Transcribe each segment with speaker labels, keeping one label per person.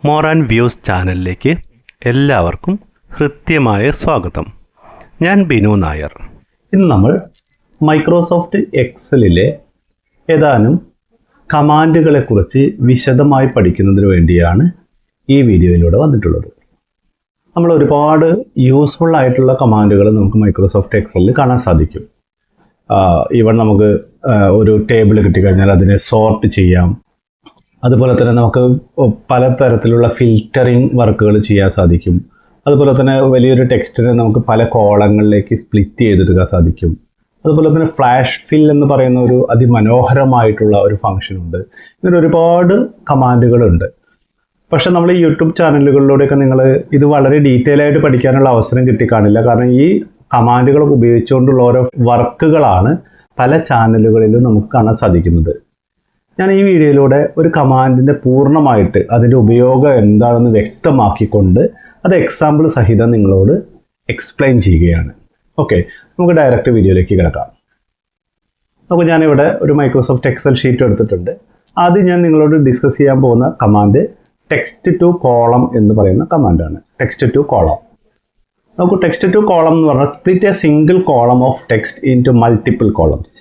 Speaker 1: More and views ചാനലിലേക്ക് എല്ലാവർക്കും ഹൃദ്യമായ സ്വാഗതം. ഞാൻ ബിനു നായർ. ഇന്ന് നമ്മൾ മൈക്രോസോഫ്റ്റ് എക്സലിലെ ഏതാനും കമാൻഡുകളെക്കുറിച്ച് വിശദമായി പഠിക്കുന്നതിന് വേണ്ടിയാണ് ഈ വീഡിയോയിലൂടെ വന്നിട്ടുള്ളത്. നമ്മൾ ഒരുപാട് യൂസ്ഫുൾ ആയിട്ടുള്ള കമാൻഡുകൾ നമുക്ക് മൈക്രോസോഫ്റ്റ് എക്സലിൽ കാണാൻ സാധിക്കും. ഈവൻ നമുക്ക് ഒരു ടേബിൾ കിട്ടിക്കഴിഞ്ഞാൽ അതിനെ സോർട്ട് ചെയ്യാം. അതുപോലെ തന്നെ നമുക്ക് പലതരത്തിലുള്ള ഫിൽറ്ററിങ് വർക്കുകൾ ചെയ്യാൻ സാധിക്കും. അതുപോലെ തന്നെ വലിയൊരു ടെക്സ്റ്റിനെ നമുക്ക് പല കോളങ്ങളിലേക്ക് സ്പ്ലിറ്റ് ചെയ്തെടുക്കാൻ സാധിക്കും. അതുപോലെ തന്നെ ഫ്ലാഷ് ഫിൽ എന്ന് പറയുന്ന ഒരു അതിമനോഹരമായിട്ടുള്ള ഒരു ഫംഗ്ഷൻ ഉണ്ട്. ഇങ്ങനെ ഒരുപാട് കമാൻഡുകളുണ്ട്. പക്ഷെ നമ്മൾ ഈ യൂട്യൂബ് ചാനലുകളിലൂടെയൊക്കെ നിങ്ങൾ ഇത് വളരെ ഡീറ്റെയിൽ ആയിട്ട് പഠിക്കാനുള്ള അവസരം കിട്ടിക്കാണില്ല. കാരണം ഈ കമാൻഡുകളൊക്കെ ഉപയോഗിച്ചുകൊണ്ടുള്ള ഓരോ വർക്കുകളാണ് പല ചാനലുകളിലും നമുക്ക് കാണാൻ സാധിക്കുന്നത്. ഞാൻ ഈ വീഡിയോയിലൂടെ ഒരു കമാൻഡിൻ്റെ പൂർണ്ണമായിട്ട് അതിൻ്റെ ഉപയോഗം എന്താണെന്ന് വ്യക്തമാക്കിക്കൊണ്ട് അത് എക്സാമ്പിൾ സഹിതം നിങ്ങളോട് എക്സ്പ്ലെയിൻ ചെയ്യുകയാണ്. ഓക്കെ, നമുക്ക് ഡയറക്റ്റ് വീഡിയോയിലേക്ക് കിടക്കാം. അപ്പോൾ ഞാനിവിടെ ഒരു മൈക്രോസോഫ്റ്റ് എക്സൽ ഷീറ്റ് എടുത്തിട്ടുണ്ട്. ആദ്യം ഞാൻ നിങ്ങളോട് ഡിസ്കസ് ചെയ്യാൻ പോകുന്ന കമാൻഡ് ടെക്സ്റ്റ് ടു കോളം എന്ന് പറയുന്ന കമാൻഡാണ്. Text to column. നമുക്ക് ടെക്സ്റ്റ് ടു കോളം എന്ന് പറഞ്ഞാൽ split a single column of text into multiple columns.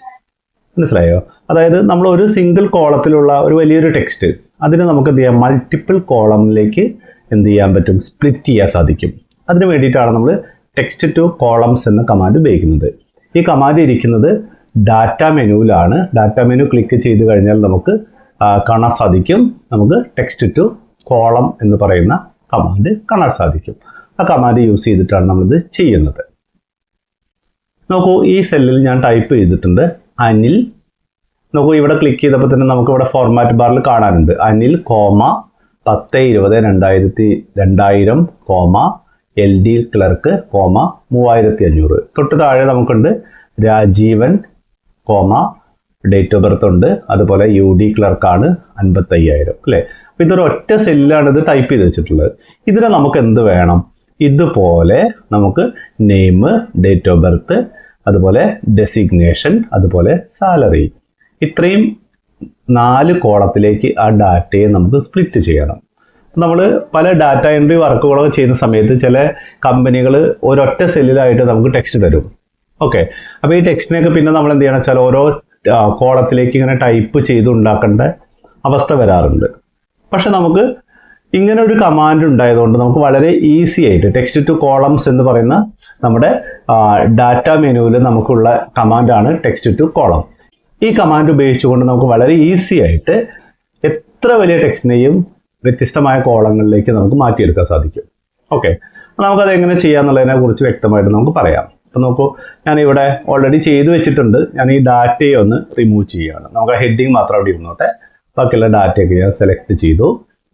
Speaker 1: മനസ്സിലായോ? അതായത് നമ്മൾ ഒരു സിംഗിൾ കോളത്തിലുള്ള ഒരു വലിയൊരു ടെക്സ്റ്റ് അതിന് നമുക്ക് എന്ത് ചെയ്യാം, മൾട്ടിപ്പിൾ കോളമിലേക്ക് എന്ത് ചെയ്യാൻ പറ്റും, സ്പ്ലിറ്റ് ചെയ്യാൻ സാധിക്കും. അതിന് വേണ്ടിയിട്ടാണ് നമ്മൾ ടെക്സ്റ്റ് ടു കോളംസ് എന്ന കമാൻഡ് ഉപയോഗിക്കുന്നത്. ഈ കമാൻഡ് ഇരിക്കുന്നത് ഡാറ്റ മെനുവിലാണ്. ഡാറ്റ മെനു ക്ലിക്ക് ചെയ്ത് കഴിഞ്ഞാൽ നമുക്ക് കാണാൻ സാധിക്കും, നമുക്ക് ടെക്സ്റ്റ് ടു കോളം എന്ന് പറയുന്ന കമാൻഡ് കാണാൻ സാധിക്കും. ആ കമാൻഡ് യൂസ് ചെയ്തിട്ടാണ് നമ്മളിത് ചെയ്യുന്നത്. നോക്കൂ, ഈ സെല്ലിൽ ഞാൻ ടൈപ്പ് ചെയ്തിട്ടുണ്ട് അനിൽ. നോക്കൂ, ഇവിടെ ക്ലിക്ക് ചെയ്തപ്പോൾ തന്നെ നമുക്ക് ഇവിടെ ഫോർമാറ്റ് ബാറിൽ കാണാനുണ്ട് അനിൽ, 10/20/2000, LD ക്ലർക്ക്, 3500. തൊട്ട് താഴെ നമുക്കുണ്ട് രാജീവൻ, ഡേറ്റ് ഓഫ് ബർത്ത് ഉണ്ട്. അതുപോലെ UD ക്ലർക്കാണ് 55,000. അല്ലേ? അപ്പോൾ ഇതൊരു ഒറ്റ സെല്ലിലാണ് ഇത് ടൈപ്പ് ചെയ്ത് വെച്ചിട്ടുള്ളത്. ഇതിന് നമുക്ക് എന്ത് വേണം? ഇതുപോലെ നമുക്ക് നെയിം, ഡേറ്റ് ഓഫ് ബർത്ത്, അതുപോലെ ഡെസിഗ്നേഷൻ, അതുപോലെ സാലറി, ഇത്രയും 4 കോളത്തിലേക്ക് ആ ഡാറ്റയെ നമുക്ക് സ്പ്ലിറ്റ് ചെയ്യണം. നമ്മൾ പല ഡാറ്റ എൻട്രി വർക്കുകളൊക്കെ ചെയ്യുന്ന സമയത്ത് ചില കമ്പനികൾ ഒരൊറ്റ സെല്ലിലായിട്ട് നമുക്ക് ടെക്സ്റ്റ് തരും. ഓക്കെ, അപ്പോൾ ഈ ടെക്സ്റ്റിനെയൊക്കെ പിന്നെ നമ്മൾ എന്ത് ചെയ്യണം വെച്ചാൽ ഓരോ കോളത്തിലേക്ക് ഇങ്ങനെ ടൈപ്പ് ചെയ്ത് ഉണ്ടാക്കേണ്ട അവസ്ഥ വരാറുണ്ട്. പക്ഷെ നമുക്ക് ഇങ്ങനെ ഒരു കമാൻഡ് ഉണ്ടായതുകൊണ്ട് നമുക്ക് വളരെ ഈസി ആയിട്ട് ടെക്സ്റ്റ് ടു കോളംസ് എന്ന് പറയുന്ന നമ്മുടെ ഡാറ്റ മെനുവിൽ നമുക്കുള്ള കമാൻഡാണ് ടെക്സ്റ്റ് ടു കോളം. ഈ കമാൻഡ് ഉപയോഗിച്ചുകൊണ്ട് നമുക്ക് വളരെ ഈസി ആയിട്ട് എത്ര വലിയ ടെക്സ്റ്റിനെയും വ്യത്യസ്തമായ കോളങ്ങളിലേക്ക് നമുക്ക് മാറ്റിയെടുക്കാൻ സാധിക്കും. ഓക്കെ, നമുക്കത് എങ്ങനെ ചെയ്യാന്നുള്ളതിനെ കുറിച്ച് വ്യക്തമായിട്ട് നമുക്ക് പറയാം. അപ്പോൾ നോക്കൂ, ഞാനിവിടെ ഓൾറെഡി ചെയ്ത് വെച്ചിട്ടുണ്ട്. ഞാൻ ഈ ഡാറ്റയെ ഒന്ന് റിമൂവ് ചെയ്യുകയാണ്. നമുക്ക് ആ ഹെഡിങ് മാത്രം അവിടെ ഇരുന്നോട്ടെ. ബാക്കിയുള്ള ഡാറ്റയൊക്കെ ഞാൻ സെലക്ട് ചെയ്തു.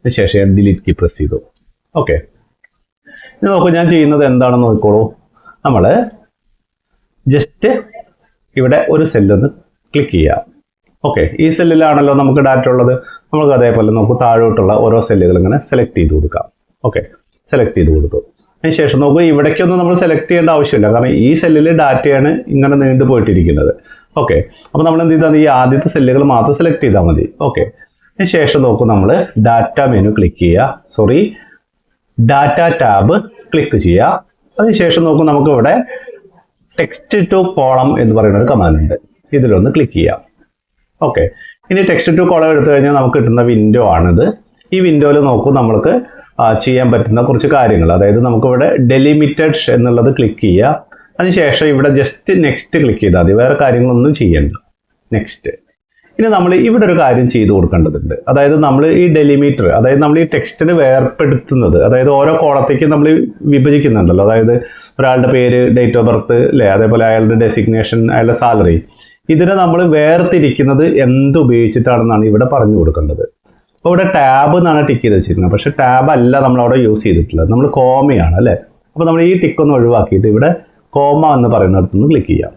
Speaker 1: ശേഷം ഞാൻ ഡിലീറ്റ് കീ പ്രസ് ചെയ്തു. ഓക്കെ, ഇനി നോക്കൂ, ഞാൻ ചെയ്യുന്നത് എന്താണെന്ന് നോക്കിക്കോളൂ. നമ്മൾ ജസ്റ്റ് ഇവിടെ ഒരു സെല്ലൊന്ന് ക്ലിക്ക് ചെയ്യാം. ഓക്കെ, ഈ സെല്ലിലാണല്ലോ നമുക്ക് ഡാറ്റ ഉള്ളത്. നമുക്ക് അതേപോലെ നമുക്ക് താഴോട്ടുള്ള ഓരോ സെല്ലുകൾ ഇങ്ങനെ സെലക്ട് ചെയ്ത് കൊടുക്കാം. ഓക്കെ, സെലക്ട് ചെയ്ത് കൊടുത്തു. അതിന് ശേഷം നോക്കൂ, ഇവിടേക്കൊന്നും നമ്മൾ സെലക്ട് ചെയ്യേണ്ട ആവശ്യമില്ല. കാരണം ഈ സെല്ലിൽ ഡാറ്റയാണ് ഇങ്ങനെ നീണ്ടു പോയിട്ടിരിക്കുന്നത്. ഓക്കെ, അപ്പോൾ നമ്മൾ എന്ത് ചെയ്താൽ ഈ ആദ്യത്തെ സെല്ലുകൾ മാത്രം സെലക്ട് ചെയ്താൽ മതി. ഓക്കെ, അതിന് ശേഷം നോക്കൂ, നമ്മൾ ഡാറ്റ മെനു ക്ലിക്ക് ചെയ്യുക. ഡാറ്റ ടാബ് ക്ലിക്ക് ചെയ്യുക. അതിനുശേഷം നോക്കൂ, നമുക്ക് ഇവിടെ ടെക്സ്റ്റ് ടു കോളം എന്ന് പറയുന്ന ഒരു കമാൻഡ് ഉണ്ട്. ഇതിലൊന്ന് ക്ലിക്ക് ചെയ്യാം. ഓക്കെ, ഇനി ടെക്സ്റ്റ് ടു കോളം എടുത്തു കഴിഞ്ഞാൽ നമുക്ക് കിട്ടുന്ന വിൻഡോ ആണിത്. ഈ വിൻഡോയിൽ നോക്കൂ, നമ്മൾക്ക് ചെയ്യാൻ പറ്റുന്ന കുറച്ച് കാര്യങ്ങൾ. അതായത് നമുക്കിവിടെ ഡെലിമിറ്റഡ് എന്നുള്ളത് ക്ലിക്ക് ചെയ്യുക. അതിനുശേഷം ഇവിടെ ജസ്റ്റ് നെക്സ്റ്റ് ക്ലിക്ക് ചെയ്താൽ മതി, വേറെ കാര്യങ്ങളൊന്നും ചെയ്യണ്ട. നെക്സ്റ്റ്. ഇനി നമ്മൾ ഇവിടെ ഒരു കാര്യം ചെയ്തു കൊടുക്കേണ്ടതുണ്ട്. അതായത് നമ്മൾ ഈ ഡെലിമീറ്റർ, അതായത് നമ്മൾ ഈ ടെക്സ്റ്റിന് വേർപ്പെടുത്തുന്നത്, അതായത് ഓരോ കോളത്തേക്കും നമ്മൾ വിഭജിക്കുന്നുണ്ടല്ലോ. അതായത് ഒരാളുടെ പേര്, ഡേറ്റ് ഓഫ് ബർത്ത്, അല്ലേ, അതേപോലെ അയാളുടെ ഡെസിഗ്നേഷൻ, അയാളുടെ സാലറി, ഇതിനെ നമ്മൾ വേർതിരിക്കുന്നത് എന്ത് ഉപയോഗിച്ചിട്ടാണെന്നാണ് ഇവിടെ പറഞ്ഞു കൊടുക്കേണ്ടത്. അപ്പോൾ ഇവിടെ ടാബ് എന്നാണ് ടിക്ക് ചെയ്ത് വെച്ചിരിക്കുന്നത്. പക്ഷേ ടാബ് അല്ല നമ്മളവിടെ യൂസ് ചെയ്തിട്ടുള്ളത്, നമ്മൾ കോമയാണ്, അല്ലേ. അപ്പോൾ നമ്മൾ ഈ ടിക്കൊന്ന് ഒഴിവാക്കിയിട്ട് ഇവിടെ കോമ എന്ന് പറയുന്നിടത്തുനിന്ന് ക്ലിക്ക് ചെയ്യാം.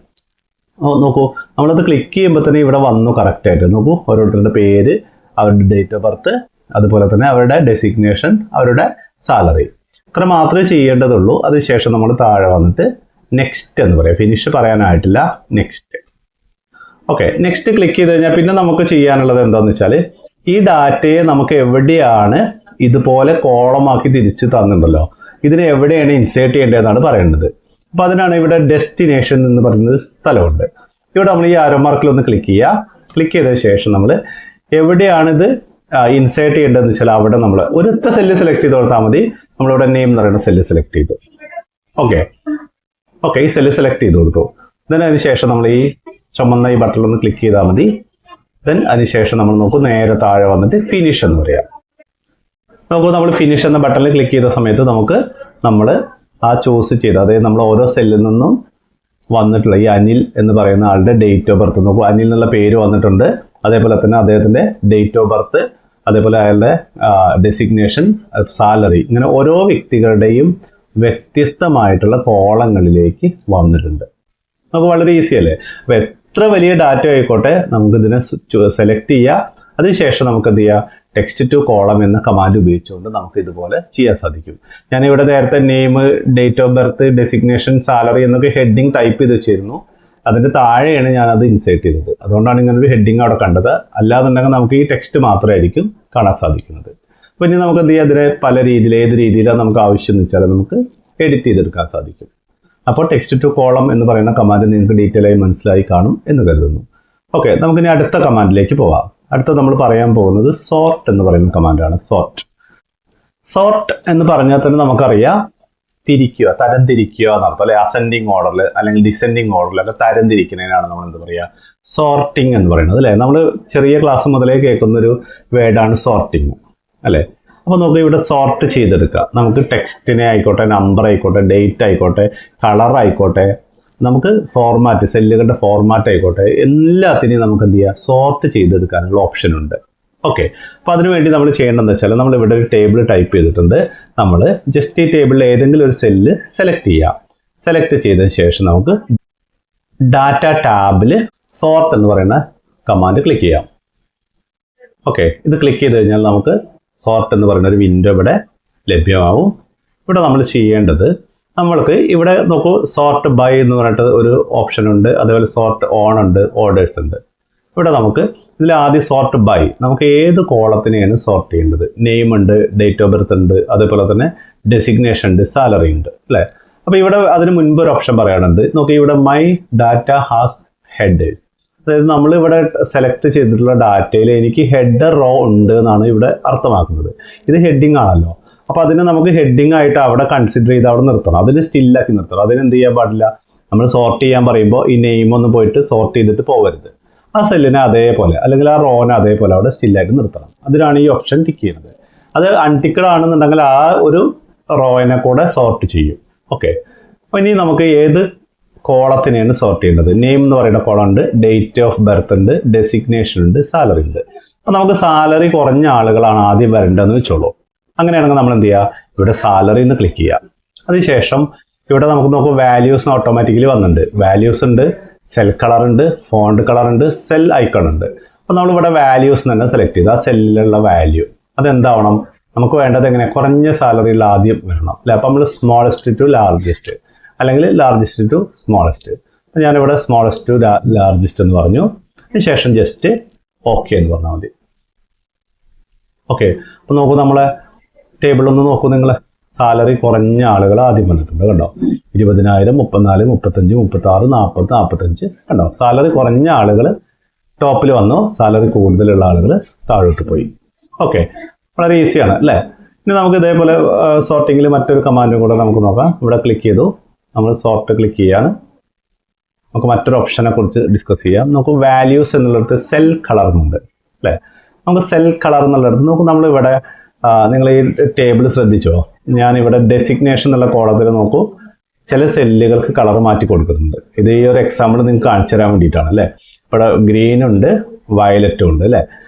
Speaker 1: നോക്കൂ, നമ്മളത് ക്ലിക്ക് ചെയ്യുമ്പോൾ തന്നെ ഇവിടെ വന്നു കറക്റ്റായിട്ട്. നോക്കൂ, ഓരോരുത്തരുടെ പേര്, അവരുടെ ഡേറ്റ് ഓഫ് ബർത്ത്, അതുപോലെ തന്നെ അവരുടെ ഡെസിഗ്നേഷൻ, അവരുടെ സാലറി, ഇത്ര മാത്രമേ ചെയ്യേണ്ടതുള്ളൂ. അതിനുശേഷം നമ്മൾ താഴെ വന്നിട്ട് നെക്സ്റ്റ് എന്ന് പറയാം. ഫിനിഷ് പറയാനായിട്ടില്ല, നെക്സ്റ്റ്. ഓക്കെ, നെക്സ്റ്റ് ക്ലിക്ക് ചെയ്ത് കഴിഞ്ഞാൽ പിന്നെ നമുക്ക് ചെയ്യാനുള്ളത് എന്താണെന്ന് വെച്ചാൽ ഈ ഡാറ്റയെ നമുക്ക് എവിടെയാണ് ഇതുപോലെ കോളമാക്കി തിരിച്ച് തന്നിട്ടുണ്ടല്ലോ, ഇതിനെ എവിടെയാണ് ഇൻസേർട്ട് ചെയ്യേണ്ടതെന്നാണ് പറയേണ്ടത്. അപ്പോൾ അതിനാണ് ഇവിടെ ഡെസ്റ്റിനേഷൻ എന്ന് പറയുന്നത് സ്ഥലമുണ്ട്. ഇവിടെ നമ്മൾ ഈ ആരോ മാർക്കിൽ ഒന്ന് ക്ലിക്ക് ചെയ്യുക. ക്ലിക്ക് ചെയ്തതിന് ശേഷം നമ്മൾ എവിടെയാണിത് ഇൻസേർട്ട് ചെയ്യേണ്ടതെന്ന് വെച്ചാൽ അവിടെ നമ്മൾ ഒരൊറ്റ സെല്ല് സെലക്ട് ചെയ്ത് കൊടുത്താൽ മതി. നമ്മളിവിടെ നെയിം എന്ന് പറയുന്ന സെല്ല് സെലക്ട് ചെയ്തു. ഓക്കെ ഈ സെല്ല് സെലക്ട് ചെയ്ത് കൊടുത്തു. ദെൻ അതിനുശേഷം നമ്മൾ ഈ ചുമന്ന ഈ ബട്ടണിൽ ഒന്ന് ക്ലിക്ക് ചെയ്താൽ മതി. ദെൻ അതിനുശേഷം നമ്മൾ നോക്കും നേരെ താഴെ വന്നിട്ട് ഫിനിഷ് എന്ന് പറയാം. നോക്കൂ, നമ്മൾ ഫിനിഷ് എന്ന ബട്ടണിൽ ക്ലിക്ക് ചെയ്ത സമയത്ത് നമ്മൾ ആ ചൂസ് ചെയ്ത്, അതായത് നമ്മൾ ഓരോ സെല്ലിൽ നിന്നും വന്നിട്ടുള്ള ഈ അനിൽ എന്ന് പറയുന്ന ആളുടെ ഡേറ്റ് ഓഫ് ബർത്ത് നോക്കൂ. അനിൽ എന്നുള്ള പേര് വന്നിട്ടുണ്ട്. അതേപോലെ തന്നെ അദ്ദേഹത്തിൻ്റെ ഡേറ്റ് ഓഫ് ബർത്ത്, അതേപോലെ അയാളുടെ ഡെസിഗ്നേഷൻ, സാലറി, ഇങ്ങനെ ഓരോ വ്യക്തികളുടെയും വ്യത്യസ്തമായിട്ടുള്ള കോളങ്ങളിലേക്ക് വന്നിട്ടുണ്ട്. നമുക്ക് വളരെ ഈസി അല്ലേ? അപ്പോൾ എത്ര വലിയ ഡാറ്റ ആയിക്കോട്ടെ നമുക്കിതിനെ സെലക്ട് ചെയ്യുക. അതിനുശേഷം നമുക്ക് എന്ത് ചെയ്യുക, ടെക്സ്റ്റ് ടു കോളം എന്ന കമാൻഡ് ഉപയോഗിച്ചുകൊണ്ട് നമുക്ക് ഇതുപോലെ ചെയ്യാൻ സാധിക്കും. ഞാനിവിടെ നേരത്തെ name, date of birth, designation, salary എന്നൊക്കെ ഹെഡിങ് ടൈപ്പ് ചെയ്ത് വെച്ചിരുന്നു. അതിൻ്റെ താഴെയാണ് ഞാനത് ഇൻസേർട്ട് ചെയ്തത്. അതുകൊണ്ടാണ് ഇങ്ങനൊരു ഹെഡിങ് അവിടെ കണ്ടത്. അല്ലാന്നുണ്ടെങ്കിൽ നമുക്ക് ഈ ടെക്സ്റ്റ് മാത്രമായിരിക്കും കാണാൻ സാധിക്കുന്നത്. അപ്പോൾ ഇനി നമുക്ക് എന്ത് ചെയ്യാം, അതിനെ പല രീതിയിൽ, ഏത് രീതിയിലാണ് നമുക്ക് ആവശ്യം എന്ന് വെച്ചാൽ നമുക്ക് എഡിറ്റ് ചെയ്തെടുക്കാൻ സാധിക്കും. അപ്പോൾ ടെക്സ്റ്റ് ടു കോളം എന്ന് പറയുന്ന കമാൻഡ് നിങ്ങൾക്ക് ഡീറ്റെയിൽ ആയി മനസ്സിലായി കാണും എന്ന് കരുതുന്നു. ഓക്കെ, നമുക്കിനി അടുത്ത കമാൻഡിലേക്ക് പോവാം. അടുത്ത നമ്മൾ പറയാൻ പോകുന്നത് സോർട്ട് എന്ന് പറയുന്ന കമാൻഡാണ്. സോർട്ട് എന്ന് പറഞ്ഞാൽ തന്നെ നമുക്കറിയാം തിരിക്കുക, തരം തിരിക്കുക എന്നർത്ഥം അല്ലെ. അസെൻഡിങ് ഓർഡറിൽ അല്ലെങ്കിൽ ഡിസെൻഡിങ് ഓർഡറിലൊക്കെ തരം തിരിക്കുന്നതിനാണ് നമ്മൾ എന്ത് പറയുക, സോർട്ടിങ് എന്ന് പറയുന്നത് അല്ലേ. നമ്മൾ ചെറിയ ക്ലാസ് മുതലേ കേൾക്കുന്നൊരു വേർഡാണ് സോർട്ടിങ് അല്ലേ. അപ്പോൾ നമുക്ക് ഇവിടെ സോർട്ട് ചെയ്തെടുക്കുക. നമുക്ക് ടെക്സ്റ്റിനെ ആയിക്കോട്ടെ, നമ്പർ ആയിക്കോട്ടെ, ഡേറ്റ് ആയിക്കോട്ടെ, കളർ ആയിക്കോട്ടെ, നമുക്ക് ഫോർമാറ്റ്, സെല്ലുകളുടെ ഫോർമാറ്റ് ആയിക്കോട്ടെ, എല്ലാത്തിനെയും നമുക്ക് എന്ത് ചെയ്യുക, സോർട്ട് ചെയ്തെടുക്കാനുള്ള ഓപ്ഷൻ ഉണ്ട്. ഓക്കെ, അപ്പോൾ അതിനുവേണ്ടി നമ്മൾ ചെയ്യേണ്ടതെന്ന് വെച്ചാൽ നമ്മൾ ഇവിടെ ഒരു ടേബിൾ ടൈപ്പ് ചെയ്തിട്ടുണ്ട്. നമ്മൾ ജസ്റ്റ് ഈ ടേബിളിൽ ഏതെങ്കിലും ഒരു സെല്ല് സെലക്ട് ചെയ്യുക. സെലക്ട് ചെയ്തതിന് ശേഷം നമുക്ക് ഡാറ്റ ടാബിൽ സോർട്ട് എന്ന് പറയുന്ന കമാൻഡ് ക്ലിക്ക് ചെയ്യാം. ഓക്കെ, ഇത് ക്ലിക്ക് ചെയ്ത് കഴിഞ്ഞാൽ നമുക്ക് സോർട്ട് എന്ന് പറയുന്ന ഒരു വിൻഡോ ഇവിടെ ലഭ്യമാവും. ഇവിടെ നമ്മൾ ചെയ്യേണ്ടത്, നമ്മൾക്ക് ഇവിടെ നോക്കൂ, സോർട്ട് ബൈ എന്ന് പറഞ്ഞിട്ട് ഒരു ഓപ്ഷൻ ഉണ്ട്. അതേപോലെ സോർട്ട് ഓൺ ഉണ്ട്, ഓർഡേഴ്സ് ഉണ്ട്. ഇവിടെ നമുക്ക് ഇതിൽ ആദ്യം സോർട്ട് ബൈ, നമുക്ക് ഏത് കോളത്തിനെയാണ് സോർട്ട് ചെയ്യേണ്ടത്. നെയിം ഉണ്ട്, ഡേറ്റ് ഓഫ് ബർത്ത് ഉണ്ട്, അതേപോലെ തന്നെ ഡെസിഗ്നേഷൻ ഉണ്ട്, സാലറി ഉണ്ട് അല്ലേ. അപ്പോൾ ഇവിടെ അതിന് മുൻപ് ഒരു ഓപ്ഷൻ പറയാനുണ്ട്. നോക്കി, ഇവിടെ മൈ ഡാറ്റ ഹാസ് ഹെഡേഴ്സ്, അതായത് നമ്മളിവിടെ സെലക്ട് ചെയ്തിട്ടുള്ള ഡാറ്റയിൽ എനിക്ക് ഹെഡർ റോ ഉണ്ട് എന്നാണ് ഇവിടെ അർത്ഥമാക്കുന്നത്. ഇത് ഹെഡിങ് ആണല്ലോ. അപ്പോൾ അതിനെ നമുക്ക് ഹെഡിങ് ആയിട്ട് അവിടെ കൺസിഡർ ചെയ്ത് അവിടെ നിർത്തണം. അതിന് സ്റ്റില്ലാക്കി നിർത്തണം. അതിന് എന്ത് ചെയ്യാൻ പാടില്ല, നമ്മൾ സോർട്ട് ചെയ്യാൻ പറയുമ്പോൾ ഈ നെയിം ഒന്ന് പോയിട്ട് സോർട്ട് ചെയ്തിട്ട് പോകരുത്. ആ സെല്ലിനെ അതേപോലെ അല്ലെങ്കിൽ ആ റോനെ അതേപോലെ അവിടെ സ്റ്റില്ലായിട്ട് നിർത്തണം. അതിനാണ് ഈ ഓപ്ഷൻ ടിക്ക് ചെയ്യുന്നത്. അത് അൺടിക്കഡ് ആണെന്നുണ്ടെങ്കിൽ ആ ഒരു റോയിനെ കൂടെ സോർട്ട് ചെയ്യും. ഓക്കെ, അപ്പോൾ ഇനി നമുക്ക് ഏത് കോളത്തിനെയാണ് സോർട്ട് ചെയ്യേണ്ടത്. നെയിം എന്ന് പറയുന്ന കോളം ഉണ്ട്, ഡേറ്റ് ഓഫ് ബർത്ത് ഉണ്ട്, ഡെസിഗ്നേഷൻ ഉണ്ട്, സാലറി ഉണ്ട്. അപ്പോൾ നമുക്ക് സാലറി കുറഞ്ഞ ആളുകളാണ് ആദ്യം വരേണ്ടതെന്ന് വെച്ചോളൂ. അങ്ങനെയാണെങ്കിൽ നമ്മൾ എന്ത് ചെയ്യുക, ഇവിടെ സാലറി എന്ന് ക്ലിക്ക് ചെയ്യുക. അതിനുശേഷം ഇവിടെ നമുക്ക് നോക്കും വാല്യൂസ് ഓട്ടോമാറ്റിക്കലി വന്നിട്ടുണ്ട്. വാല്യൂസ് ഉണ്ട്, സെൽ കളർ ഉണ്ട്, ഫോണ്ട് കളർ ഉണ്ട്, സെൽ ഐക്കൺ ഉണ്ട്. അപ്പോൾ നമ്മളിവിടെ വാല്യൂസ് തന്നെ സെലക്ട് ചെയ്ത് ആ സെല്ലിലുള്ള വാല്യൂ അതെന്താവണം, നമുക്ക് വേണ്ടത് എങ്ങനെ, കുറഞ്ഞ സാലറിയിൽ ആദ്യം വരണം അല്ലേ. അപ്പോൾ നമ്മൾ സ്മോളസ്റ്റ് ടു ലാർജസ്റ്റ് അല്ലെങ്കിൽ ലാർജസ്റ്റ് ടു സ്മോളസ്റ്റ്. ഞാനിവിടെ സ്മോളസ്റ്റ് ടു ലാർജസ്റ്റ് എന്ന് പറഞ്ഞു. അതിനുശേഷം ജസ്റ്റ് ഓക്കെ എന്ന് പറഞ്ഞാൽ മതി. ഓക്കെ, അപ്പോൾ നോക്കൂ, നമ്മളെ ടേബിളൊന്ന് നോക്കൂ നിങ്ങൾ. സാലറി കുറഞ്ഞ ആളുകൾ ആദ്യം വന്നിട്ടുണ്ട് കണ്ടോ. 20,000, 34, 35, 36, 40, 45 കണ്ടോ. സാലറി കുറഞ്ഞ ആളുകൾ ടോപ്പിൽ വന്നു, സാലറി കൂടുതലുള്ള ആളുകൾ താഴോട്ട് പോയി. ഓക്കെ, വളരെ ഈസിയാണ് അല്ലേ. ഇനി നമുക്ക് ഇതേപോലെ സോർട്ടിങ്ങിൽ മറ്റൊരു കമാൻഡും കൂടെ നമുക്ക് നോക്കാം. ഇവിടെ ക്ലിക്ക് ചെയ്തു, നമ്മൾ സോർട്ട് ക്ലിക്ക് ചെയ്യാണ്. നമുക്ക് മറ്റൊരു ഓപ്ഷനെ കുറിച്ച് ഡിസ്കസ് ചെയ്യാം. നമുക്ക് വാല്യൂസ് എന്നുള്ളിടത്ത് സെൽ കളർ ഉണ്ട് അല്ലേ. നമുക്ക് സെൽ കളർ എന്നുള്ളിടത്ത് നമുക്ക് നമ്മളിവിടെ നിങ്ങൾ ഈ ടേബിൾ ശ്രദ്ധിച്ചോ, ഞാനിവിടെ ഡെസിഗ്നേഷൻ എന്നുള്ള കോളത്തിൽ നോക്കൂ, ചില സെല്ലുകൾക്ക് കളർ മാറ്റി കൊടുക്കുന്നുണ്ട്. ഇത് ഈ ഒരു എക്സാമ്പിൾ നിങ്ങൾക്ക് കാണിച്ചു തരാൻ വേണ്ടിയിട്ടാണ് അല്ലേ. ഇവിടെ ഗ്രീൻ ഉണ്ട്, വയലറ്റും ഉണ്ട് അല്ലേ.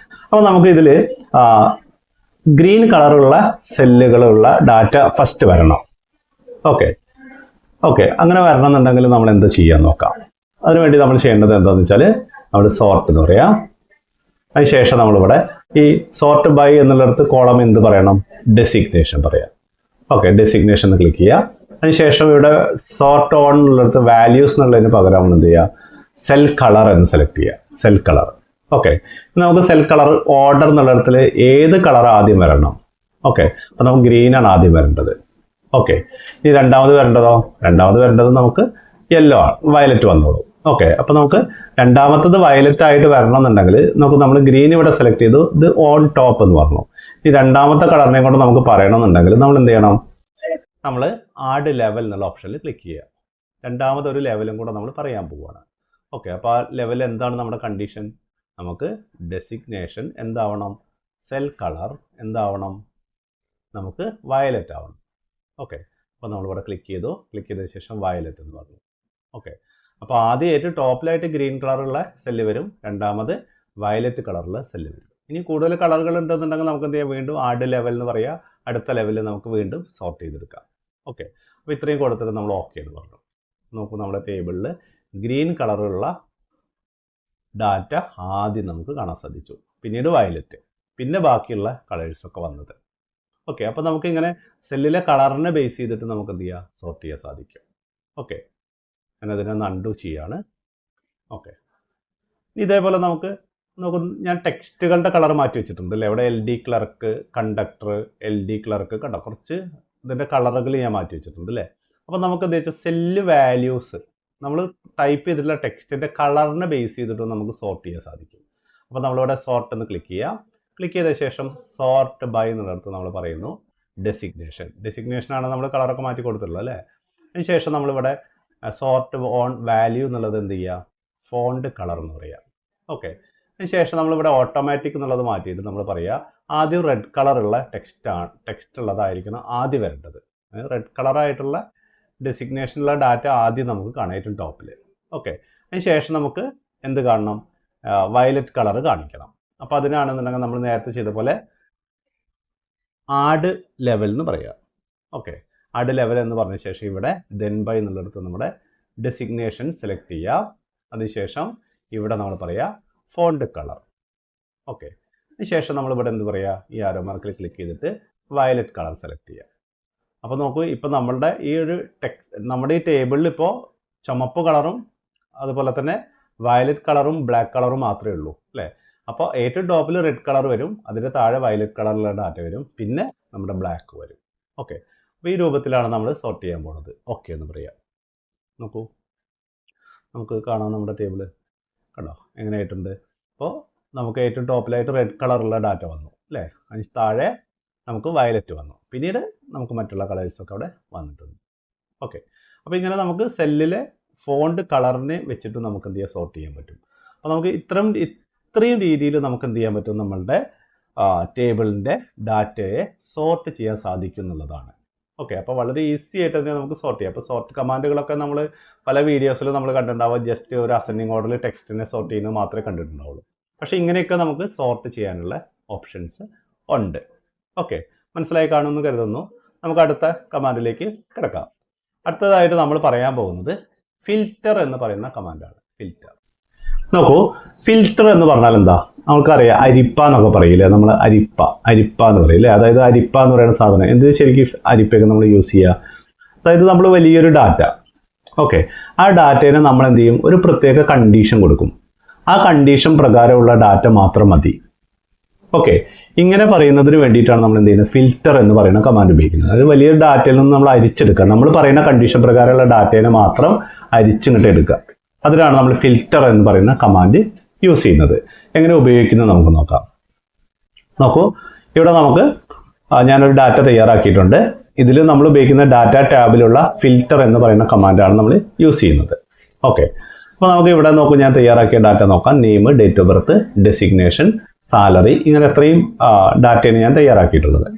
Speaker 1: അപ്പോൾ നമുക്ക് ഇതിൽ ഗ്രീൻ കളറുള്ള സെല്ലുകളുള്ള ഡാറ്റ ഫസ്റ്റ് വരണം. ഓക്കെ, അങ്ങനെ വരണം എന്നുണ്ടെങ്കിൽ നമ്മൾ എന്താ ചെയ്യാൻ നോക്കാം. അതിനുവേണ്ടി നമ്മൾ ചെയ്യേണ്ടത് എന്താണെന്ന് വെച്ചാൽ നമ്മൾ സോർട്ട് എന്ന് പറയാം. അതിനുശേഷം നമ്മളിവിടെ ഈ സോർട്ട് ബൈ എന്നുള്ളിടത്ത് കോളം എന്ത് പറയണം, ഡെസിഗ്നേഷൻ പറയാം. ഓക്കെ, ഡെസിഗ്നേഷൻ എന്ന് ക്ലിക്ക് ചെയ്യുക. അതിനുശേഷം ഇവിടെ സോർട്ട് ഓൺ എന്നുള്ളിടത്ത് വാല്യൂസ് എന്നുള്ളതിന് പകരം നമ്മൾ എന്ത് ചെയ്യുക, സെൽ കളർ എന്ന് സെലക്ട് ചെയ്യുക. Cell colour. ഓക്കെ, നമുക്ക് സെൽ കളർ ഓർഡർ എന്നുള്ളിടത്തിൽ ഏത് കളർ ആദ്യം വരണം, ഓക്കെ, അപ്പോൾ നമുക്ക് ഗ്രീനാണ് ആദ്യം വരേണ്ടത്. ഓക്കെ, ഇനി രണ്ടാമത് വരേണ്ടത് നമുക്ക് യെല്ലോ ആണ്, വയലറ്റ് വന്നോളൂ. ഓക്കെ, അപ്പോൾ നമുക്ക് രണ്ടാമത്തത് വയലറ്റ് ആയിട്ട് വരണം എന്നുണ്ടെങ്കിൽ നമ്മൾ ഗ്രീൻ ഇവിടെ സെലക്ട് ചെയ്തു, ഇത് ഓൺ ടോപ്പ് എന്ന് പറഞ്ഞു. ഈ രണ്ടാമത്തെ കളറിനെ കൊണ്ട് നമുക്ക് പറയണമെന്നുണ്ടെങ്കിൽ നമ്മൾ എന്ത് ചെയ്യണം, നമ്മൾ ആഡ് ലെവൽ എന്നുള്ള ഓപ്ഷനിൽ ക്ലിക്ക് ചെയ്യുക. രണ്ടാമതൊരു ലെവലും കൂടെ നമ്മൾ പറയാൻ പോവുകയാണ്. ഓക്കെ, അപ്പോൾ ആ ലെവൽ എന്താണ് നമ്മുടെ കണ്ടീഷൻ? നമുക്ക് ഡെസിഗ്നേഷൻ എന്താവണം, സെൽ കളർ എന്താവണം, നമുക്ക് വയലറ്റ് ആവണം. ഓക്കെ, അപ്പോൾ നമ്മളിവിടെ ക്ലിക്ക് ചെയ്ത ശേഷം വയലറ്റ് എന്ന് പറഞ്ഞു. ഓക്കെ, അപ്പോൾ ആദ്യമായിട്ട് ടോപ്പിലായിട്ട് ഗ്രീൻ കളറുള്ള സെല്ല് വരും, രണ്ടാമത് വയലറ്റ് കളറുള്ള സെല്ല് വരും. ഇനി കൂടുതൽ കളറുകൾ ഉണ്ടെന്നുണ്ടെങ്കിൽ നമുക്ക് എന്ത് ചെയ്യാം, വീണ്ടും ആഡ് ലെവൽ എന്ന് പറയുക, അടുത്ത ലെവലിൽ നമുക്ക് വീണ്ടും സോർട്ട് ചെയ്തെടുക്കാം. ഓക്കെ, അപ്പോൾ ഇത്രയും കൊടുത്തിട്ട് നമ്മൾ ഓക്കെ എന്ന് പറഞ്ഞു. നോക്കൂ, നമ്മുടെ ടേബിളിൽ ഗ്രീൻ കളറുള്ള ഡാറ്റ ആദ്യം നമുക്ക് കാണാൻ സാധിച്ചു, പിന്നീട് വയലറ്റ്, പിന്നെ ബാക്കിയുള്ള കളേഴ്സൊക്കെ വന്നത്. ഓക്കെ, അപ്പോൾ നമുക്കിങ്ങനെ സെല്ലിലെ കളറിനെ ബേസ് ചെയ്തിട്ട് നമുക്ക് എന്ത് ചെയ്യാം, സോർട്ട് ചെയ്യാൻ സാധിക്കും. ഓക്കെ, ഞാനതിനൊന്ന് അൺഡു ചെയ്യാണ്. ഓക്കെ, ഇതേപോലെ നമുക്ക് ഞാൻ ടെക്സ്റ്റുകളുടെ കളർ മാറ്റി വെച്ചിട്ടുണ്ട് അല്ലേ. ഇവിടെ LD clerk, conductor, LD clerk കണ്ടോ, കുറച്ച് ഇതിൻ്റെ കളറുകൾ ഞാൻ മാറ്റി വെച്ചിട്ടുണ്ട് അല്ലേ. അപ്പോൾ നമുക്ക് എന്താ വെച്ചാൽ സെല്ല് വാല്യൂസ് നമ്മൾ ടൈപ്പ് ചെയ്തിട്ടുള്ള ടെക്സ്റ്റിൻ്റെ കളറിനെ ബേസ് ചെയ്തിട്ട് നമുക്ക് സോർട്ട് ചെയ്യാൻ സാധിക്കും. അപ്പോൾ നമ്മളിവിടെ സോർട്ട് എന്ന് ക്ലിക്ക് ചെയ്യാം. ക്ലിക്ക് ചെയ്ത ശേഷം സോർട്ട് ബൈ എന്നുള്ളടത്ത് നമ്മൾ പറയുന്നു ഡെസിഗ്നേഷനാണ് നമ്മൾ കളറൊക്കെ മാറ്റി കൊടുത്തിട്ടുള്ളത് അല്ലേ. അതിന് ശേഷം നമ്മളിവിടെ സോർട്ട് ഓൺ വാല്യൂ എന്നുള്ളത് എന്ത് ചെയ്യുക, ഫോണ്ട് കളർ എന്ന് പറയുക. ഓക്കെ, അതിന് ശേഷം നമ്മളിവിടെ ഓട്ടോമാറ്റിക് എന്നുള്ളത് മാറ്റിയിട്ട് നമ്മൾ പറയുക ആദ്യം റെഡ് കളറുള്ള ടെക്സ്റ്റ് ഉള്ളതായിരിക്കണം ആദ്യം വരേണ്ടത്. റെഡ് കളറായിട്ടുള്ള ഡെസിഗ്നേഷനുള്ള ഡാറ്റ ആദ്യം നമുക്ക് കാണാം, ഏറ്റവും ടോപ്പിൽ. ഓക്കെ, അതിന് ശേഷം നമുക്ക് എന്ത് കാണണം, വയലറ്റ് കളർ കാണിക്കണം. അപ്പോൾ അതിനാണെന്നുണ്ടെങ്കിൽ നമ്മൾ നേരത്തെ ചെയ്ത പോലെ ആഡ് ലെവൽ എന്ന് പറയുക. ഓക്കെ, ആഡ് ലെവൽ എന്ന് പറഞ്ഞ ശേഷം ഇവിടെ ദെൻ ബൈ എന്നുള്ളിടത്ത് നമ്മുടെ ഡെസിഗ്നേഷൻ സെലക്ട് ചെയ്യുക. അതിനുശേഷം ഇവിടെ നമ്മൾ പറയുക ഫോണ്ട് കളർ. ഓക്കെ, അതിനുശേഷം നമ്മളിവിടെ എന്ത് പറയുക, ഈ ആരോ മാർക്കിൽ ക്ലിക്ക് ചെയ്തിട്ട് വയലറ്റ് കളർ സെലക്ട് ചെയ്യുക. അപ്പോൾ നോക്കൂ, ഇപ്പോൾ നമ്മളുടെ ഈ ഒരു നമ്മുടെ ഈ ടേബിളിൽ ഇപ്പോൾ ചുമപ്പ് കളറും അതുപോലെ തന്നെ വയലറ്റ് കളറും ബ്ലാക്ക് കളറും മാത്രമേ ഉള്ളൂ അല്ലേ. അപ്പോൾ ഏറ്റവും ടോപ്പിൽ റെഡ് കളർ വരും, അതിൻ്റെ താഴെ വയലറ്റ് കളറിലുള്ള ഡാറ്റ വരും, പിന്നെ നമ്മുടെ ബ്ലാക്ക് വരും. ഓക്കെ, അപ്പോൾ ഈ രൂപത്തിലാണ് നമ്മൾ സോർട്ട് ചെയ്യാൻ പോകുന്നത്. ഓക്കെ എന്ന് പറയാം. നോക്കൂ, നമുക്ക് കാണാം നമ്മുടെ ടേബിൾ കണ്ടോ എങ്ങനെയായിട്ടുണ്ട്. അപ്പോൾ നമുക്ക് ഏറ്റവും ടോപ്പിലായിട്ട് റെഡ് കളറുള്ള ഡാറ്റ വന്നു അല്ലേ, അതിന് താഴെ നമുക്ക് വയലറ്റ് വന്നു, പിന്നീട് നമുക്ക് മറ്റുള്ള കളേഴ്സൊക്കെ അവിടെ വന്നിട്ടുണ്ട്. ഓക്കെ, അപ്പോൾ ഇങ്ങനെ നമുക്ക് സെല്ലിലെ ഫോണ്ട് കളറിനെ വെച്ചിട്ട് നമുക്ക് എന്ത് ചെയ്യാൻ, സോർട്ട് ചെയ്യാൻ പറ്റും. അപ്പോൾ നമുക്ക് ഇത്രയും രീതിയിൽ നമുക്ക് എന്ത് ചെയ്യാൻ പറ്റും, നമ്മളുടെ ടേബിളിൻ്റെ ഡാറ്റയെ സോർട്ട് ചെയ്യാൻ സാധിക്കും എന്നുള്ളതാണ്. ഓക്കെ, അപ്പോൾ വളരെ ഈസി ആയിട്ട് തന്നെ നമുക്ക് സോർട്ട് ചെയ്യാം. അപ്പോൾ സോർട്ട് കമാൻഡുകളൊക്കെ നമ്മൾ പല വീഡിയോസിലും നമ്മൾ കണ്ടിട്ടുണ്ടാവുക, ജസ്റ്റ് ഒരു അസെൻഡിങ് ഓർഡറിൽ ടെക്സ്റ്റിനെ സോർട്ട് ചെയ്യുന്നത് മാത്രമേ കണ്ടിട്ടുണ്ടാവുള്ളൂ. പക്ഷേ ഇങ്ങനെയൊക്കെ നമുക്ക് സോർട്ട് ചെയ്യാനുള്ള ഓപ്ഷൻസ് ഉണ്ട്. ഓക്കെ, മനസ്സിലായി കാണുമെന്ന് കരുതുന്നു. നമുക്ക് അടുത്ത കമാൻഡിലേക്ക് കിടക്കാം. അടുത്തതായിട്ട് നമ്മൾ പറയാൻ പോകുന്നത് ഫിൽറ്റർ എന്ന് പറയുന്ന കമാൻഡാണ്. ഫിൽറ്റർ നോക്കൂ, ഫിൽറ്റർ എന്ന് പറഞ്ഞാൽ എന്താ, നമുക്കറിയാം അരിപ്പ എന്നൊക്കെ പറയില്ലേ, നമ്മൾ അരിപ്പ എന്ന് പറയില്ലേ. അതായത് അരിപ്പ എന്ന് പറയുന്ന സാധനം എന്ത്, ശരിക്കും അരിപ്പയൊക്കെ നമ്മൾ യൂസ് ചെയ്യുക. അതായത് നമ്മൾ വലിയൊരു ഡാറ്റ, ഓക്കെ, ആ ഡാറ്റേനെ നമ്മൾ എന്ത് ചെയ്യും, ഒരു പ്രത്യേക കണ്ടീഷൻ കൊടുക്കും. ആ കണ്ടീഷൻ പ്രകാരമുള്ള ഡാറ്റ മാത്രം മതി. ഓക്കെ, ഇങ്ങനെ പറയുന്നതിന് വേണ്ടിയിട്ടാണ് നമ്മൾ എന്ത് ചെയ്യുന്നത്, ഫിൽറ്റർ എന്ന് പറയുന്ന കമാൻഡ് ഉപയോഗിക്കുന്നത്. അതായത് വലിയൊരു ഡാറ്റയിൽ നിന്ന് നമ്മൾ അരിച്ചെടുക്കുക, നമ്മൾ പറയുന്ന കണ്ടീഷൻ പ്രകാരമുള്ള ഡാറ്റേനെ മാത്രം അരിച്ചിങ്ങോട്ട് എടുക്കുക. അതിനാണ് നമ്മൾ ഫിൽറ്റർ എന്ന് പറയുന്ന കമാൻഡ് യൂസ് ചെയ്യുന്നത്. എങ്ങനെ ഉപയോഗിക്കുന്നത് നമുക്ക് നോക്കാം. നോക്കൂ, ഇവിടെ നമുക്ക് ഞാനൊരു ഡാറ്റ തയ്യാറാക്കിയിട്ടുണ്ട്. ഇതിൽ നമ്മൾ ഉപയോഗിക്കുന്ന ഡാറ്റ ടാബിലുള്ള ഫിൽറ്റർ എന്ന് പറയുന്ന കമാൻഡാണ് നമ്മൾ യൂസ് ചെയ്യുന്നത്. ഓക്കെ, അപ്പോൾ നമുക്ക് ഇവിടെ നോക്കൂ, ഞാൻ തയ്യാറാക്കിയ ഡാറ്റ നോക്കാം. Name, date of birth, designation, salary, ഇങ്ങനെ എത്രയും ഡാറ്റയാണ് ഞാൻ തയ്യാറാക്കിയിട്ടുള്ളത്.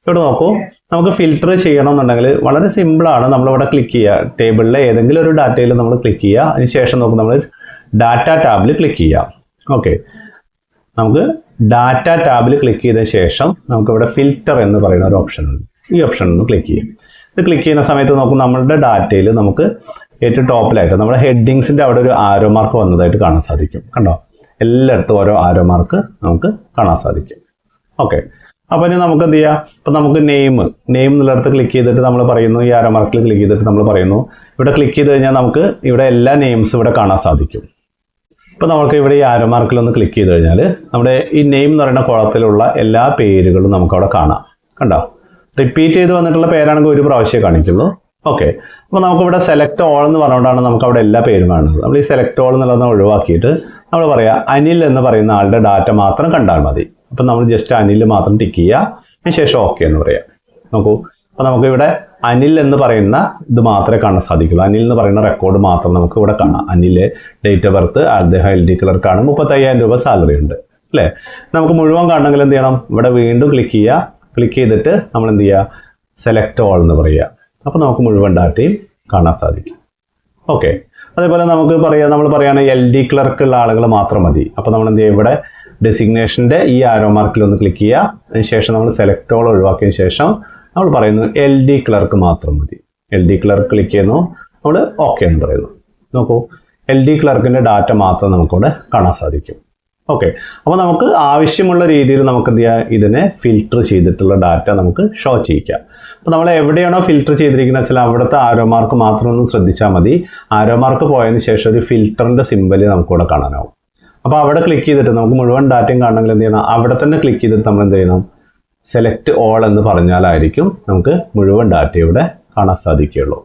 Speaker 1: ഇവിടെ നോക്കൂ, നമുക്ക് ഫിൽറ്റർ ചെയ്യണമെന്നുണ്ടെങ്കിൽ വളരെ സിമ്പിളാണ്. നമ്മളിവിടെ ക്ലിക്ക് ചെയ്യുക, ടേബിളിലെ ഏതെങ്കിലും ഒരു ഡാറ്റയിൽ നമ്മൾ ക്ലിക്ക് ചെയ്യുക. അതിനുശേഷം നമുക്ക് നമ്മൾ ഡാറ്റ ടാബിൽ ക്ലിക്ക് ചെയ്യാം. ഓക്കെ, നമുക്ക് ഡാറ്റ ടാബിൽ ക്ലിക്ക് ചെയ്ത ശേഷം നമുക്കിവിടെ ഫിൽറ്റർ എന്ന് പറയുന്ന ഒരു ഓപ്ഷൻ ഉണ്ട്. ഈ ഓപ്ഷൻ ഒന്ന് ക്ലിക്ക് ചെയ്യാം. ഇത് ക്ലിക്ക് ചെയ്യുന്ന സമയത്ത് നോക്കും, നമ്മളുടെ ഡാറ്റയിൽ നമുക്ക് ഏറ്റവും ടോപ്പിലായിട്ട് നമ്മുടെ ഹെഡിങ്സിൻ്റെ അവിടെ ഒരു ആരോ മാർക്ക് വന്നതായിട്ട് കാണാൻ സാധിക്കും. കണ്ടോ, എല്ലായിടത്തും ഓരോ ആരോ മാർക്ക് നമുക്ക് കാണാൻ സാധിക്കും. ഓക്കെ, അപ്പോൾ ഇനി നമുക്ക് എന്ത് ചെയ്യാം, ഇപ്പം നമുക്ക് നെയിം എന്നുള്ളിടത്ത് ക്ലിക്ക് ചെയ്തിട്ട് നമ്മൾ പറയുന്നു, ഈ ആരോ മാർക്കിൽ ക്ലിക്ക് ചെയ്തിട്ട് നമ്മൾ പറയുന്നു, ഇവിടെ ക്ലിക്ക് ചെയ്ത് കഴിഞ്ഞാൽ നമുക്ക് ഇവിടെ എല്ലാ നെയിംസും ഇവിടെ കാണാൻ സാധിക്കും. ഇപ്പോൾ നമുക്ക് ഇവിടെ ഈ ആരോ മാർക്കിൽ ഒന്ന് ക്ലിക്ക് ചെയ്ത് കഴിഞ്ഞാൽ നമ്മുടെ ഈ നെയിം എന്ന് പറയുന്ന കോളത്തിലുള്ള എല്ലാ പേരുകളും നമുക്കവിടെ കാണാം. കണ്ടോ, റിപ്പീറ്റ് ചെയ്ത് വന്നിട്ടുള്ള പേരാണെങ്കിൽ ഒരു പ്രാവശ്യമേ കാണിക്കുള്ളൂ. ഓക്കെ, അപ്പോൾ നമുക്കിവിടെ സെലക്ട് ഓൾ എന്ന് പറഞ്ഞുകൊണ്ടാണ് നമുക്ക് അവിടെ എല്ലാ പേരും കാണുന്നത്. നമ്മൾ ഈ സെലക്ട് ഓൾ എന്നുള്ളതൊന്ന് ഒഴിവാക്കിയിട്ട് നമ്മൾ പറയാം അനിൽ എന്ന് പറയുന്ന ആളുടെ ഡാറ്റ മാത്രം കണ്ടാൽ മതി. അപ്പം നമ്മൾ ജസ്റ്റ് അനിൽ മാത്രം ടിക്ക് ചെയ്യുക, അതിന് ശേഷം ഓക്കെ എന്ന് പറയാം. നോക്കൂ, അപ്പോൾ നമുക്കിവിടെ അനിൽ എന്ന് പറയുന്ന ഇത് മാത്രമേ കാണാൻ സാധിക്കുള്ളൂ. അനിൽ എന്ന് പറയുന്ന റെക്കോർഡ് മാത്രം നമുക്ക് ഇവിടെ കാണാം. അനിൽ, ഡേറ്റ് ഓഫ് ബർത്ത്, അദ്ദേഹം LD ക്ലർക്കാണ്, 35,000 രൂപ സാലറി ഉണ്ട് അല്ലേ. നമുക്ക് മുഴുവൻ കാണണമെങ്കിൽ എന്ത് ചെയ്യണം, ഇവിടെ വീണ്ടും ക്ലിക്ക് ചെയ്യുക. ക്ലിക്ക് ചെയ്തിട്ട് നമ്മൾ എന്ത് ചെയ്യുക, സെലക്ട് ഓൾ എന്ന് പറയുക. അപ്പോൾ നമുക്ക് മുഴുവൻ ഡാറ്റയും കാണാൻ സാധിക്കും. ഓക്കെ, അതേപോലെ നമുക്ക് പറയാം, നമ്മൾ പറയുകയാണെങ്കിൽ LD ക്ലർക്കുള്ള ആളുകൾ മാത്രം മതി. അപ്പോൾ നമ്മൾ എന്ത് ചെയ്യുക, ഇവിടെ ഡെസിഗ്നേഷൻ്റെ ഈ ആരോ മാർക്കിൽ ഒന്ന് ക്ലിക്ക് ചെയ്യുക. അതിനുശേഷം നമ്മൾ സെലക്ട് ഓൾ ഒഴിവാക്കിയതിന് ശേഷം നമ്മൾ പറയുന്നു LD ക്ലർക്ക് മാത്രം മതി. LD ക്ലർക്ക് ക്ലിക്ക് ചെയ്യുന്നു, നമ്മൾ ഓക്കെ എന്ന് പറയുന്നു. നോക്കൂ, LD ക്ലർക്കിൻ്റെ ഡാറ്റ മാത്രം നമുക്കിവിടെ കാണാൻ സാധിക്കും. ഓക്കെ, അപ്പോൾ നമുക്ക് ആവശ്യമുള്ള രീതിയിൽ നമുക്ക് എന്ത് ചെയ്യാം, ഇതിനെ ഫിൽട്ടർ ചെയ്തിട്ടുള്ള ഡാറ്റ നമുക്ക് ഷോ ചെയ്യിക്കാം. അപ്പോൾ നമ്മൾ എവിടെയാണോ ഫിൽട്ടർ ചെയ്തിരിക്കുന്നത് വെച്ചാൽ അവിടുത്തെ ആരോ മാർക്ക് മാത്രം ഒന്ന് ശ്രദ്ധിച്ചാൽ മതി. ആരോ മാർക്ക് പോയതിന് ശേഷം ഒരു ഫിൽറ്ററിൻ്റെ സിമ്പൽ നമുക്കിവിടെ കാണാനാവും. അപ്പോൾ അവിടെ ക്ലിക്ക് ചെയ്തിട്ട് നമുക്ക് മുഴുവൻ ഡാറ്റയും കാണണമെങ്കിൽ എന്ത് ചെയ്യണം, അവിടെ തന്നെ ക്ലിക്ക് ചെയ്തിട്ട് നമ്മൾ എന്ത് ചെയ്യണം, സെലക്ട് ഓൾ എന്ന് പറഞ്ഞാലായിരിക്കും നമുക്ക് മുഴുവൻ ഡാറ്റ ഇവിടെ കാണാൻ സാധിക്കുകയുള്ളൂ.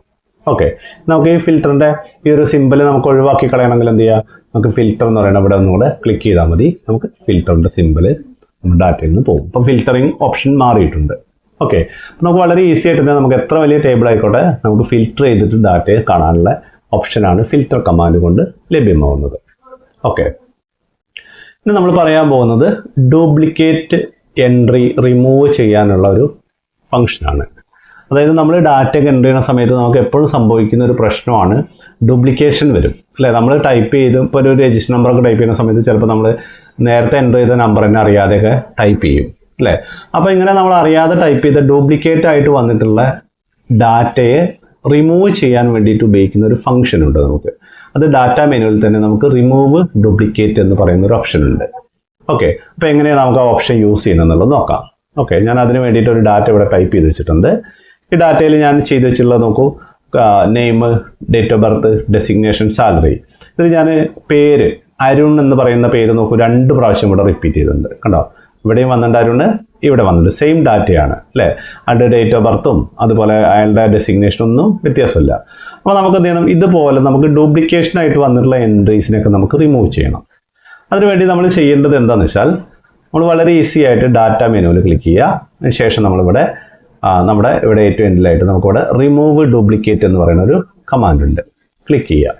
Speaker 1: ഓക്കെ, നമുക്ക് ഈ ഫിൽറ്ററിൻ്റെ ഈ ഒരു സിമ്പൽ നമുക്ക് ഒഴിവാക്കി കളയണമെങ്കിൽ എന്ത് ചെയ്യുക, നമുക്ക് ഫിൽറ്റർ എന്ന് പറയുന്നത് ഇവിടെ ഒന്നുകൂടെ ക്ലിക്ക് ചെയ്താൽ മതി. നമുക്ക് ഫിൽറ്ററിൻ്റെ സിമ്പൽ നമ്മുടെ ഡാറ്റയിൽ നിന്ന് പോകും. അപ്പോൾ ഫിൽറ്ററിങ് ഓപ്ഷൻ മാറിയിട്ടുണ്ട്. ഓക്കെ, നമുക്ക് വളരെ ഈസി ആയിട്ട് തന്നെ നമുക്ക് എത്ര വലിയ ടേബിൾ ആയിക്കോട്ടെ നമുക്ക് ഫിൽറ്റർ ചെയ്തിട്ട് ഡാറ്റയെ കാണാനുള്ള ഓപ്ഷനാണ് ഫിൽറ്റർ കമാൻഡ് കൊണ്ട് ലഭ്യമാവുന്നത്. ഓക്കെ, ഇനി നമ്മൾ പറയാൻ പോകുന്നത് ഡ്യൂപ്ലിക്കേറ്റ് എൻട്രി റിമൂവ് ചെയ്യാനുള്ള ഒരു ഫംഗ്ഷനാണ്. അതായത് നമ്മൾ ഡാറ്റ എൻട്രി ചെയ്യുന്ന സമയത്ത് നമുക്ക് എപ്പോഴും സംഭവിക്കുന്ന ഒരു പ്രശ്നമാണ് ഡ്യൂപ്ലിക്കേഷൻ വരും അല്ലേ. നമ്മൾ ടൈപ്പ് ചെയ്ത് ഇപ്പോൾ ഒരു രജിസ്റ്റർ നമ്പറൊക്കെ ടൈപ്പ് ചെയ്യുന്ന സമയത്ത് ചിലപ്പോൾ നമ്മൾ നേരത്തെ എൻ്റർ ചെയ്ത നമ്പർ തന്നെ അറിയാതെയൊക്കെ ടൈപ്പ് ചെയ്യും അല്ലേ. അപ്പോൾ ഇങ്ങനെ നമ്മൾ അറിയാതെ ടൈപ്പ് ചെയ്ത ഡ്യൂപ്ലിക്കേറ്റ് ആയിട്ട് വന്നിട്ടുള്ള ഡാറ്റയെ റിമൂവ് ചെയ്യാൻ വേണ്ടിയിട്ട് ഉപയോഗിക്കുന്ന ഒരു ഫംഗ്ഷൻ ഉണ്ട് നമുക്ക്. അത് ഡാറ്റ മെനുവിൽ തന്നെ നമുക്ക് റിമൂവ് ഡ്യൂപ്ലിക്കേറ്റ് എന്ന് പറയുന്ന ഒരു ഓപ്ഷൻ ഉണ്ട്. ഓക്കെ, അപ്പോൾ എങ്ങനെയാണ് നമുക്ക് ആ ഓപ്ഷൻ യൂസ് ചെയ്യുന്നതെന്നുള്ളത് നോക്കാം. ഓക്കെ, ഞാൻ അതിന് വേണ്ടിയിട്ട് ഒരു ഡാറ്റ ഇവിടെ ടൈപ്പ് ചെയ്ത് വെച്ചിട്ടുണ്ട്. ഈ ഡാറ്റയിൽ ഞാൻ ചെയ്ത് വെച്ചിട്ടുള്ളത് നോക്കൂ, name, date of birth, designation, salary. ഇതിൽ ഞാൻ പേര് അരുൺ എന്ന് പറയുന്ന പേര് നോക്കൂ 2 പ്രാവശ്യം ഇവിടെ റിപ്പീറ്റ് ചെയ്തിട്ടുണ്ട്. കണ്ടോ, ഇവിടെയും വന്നിട്ടുണ്ട് അരുൺ, ഇവിടെ വന്നിട്ടുണ്ട്. സെയിം ഡാറ്റയാണ് അല്ലേ. അതിൻ്റെ ഡേറ്റ് ഓഫ് ബർത്തും അതുപോലെ അയാളുടെ ഡെസിഗ്നേഷനും ഒന്നും വ്യത്യാസമില്ല. അപ്പോൾ നമുക്ക് എന്ത് ചെയ്യണം, ഇതുപോലെ നമുക്ക് ഡ്യൂപ്ലിക്കേഷനായിട്ട് വന്നിട്ടുള്ള എൻട്രീസിനൊക്കെ നമുക്ക് റിമൂവ് ചെയ്യണം. അതിനുവേണ്ടി നമ്മൾ ചെയ്യേണ്ടത് എന്താണെന്ന് വെച്ചാൽ നമ്മൾ വളരെ ഈസി ആയിട്ട് ഡാറ്റ മെനുവിൽ ക്ലിക്ക് ചെയ്യുക. അതിനുശേഷം നമ്മളിവിടെ നമ്മുടെ ഇവിടെ ഏറ്റവും എൻഡിലായിട്ട് നമുക്കിവിടെ റിമൂവ് ഡ്യൂപ്ലിക്കേറ്റ് എന്ന് പറയുന്ന ഒരു കമാൻഡ് ഉണ്ട്. ക്ലിക്ക് ചെയ്യുക.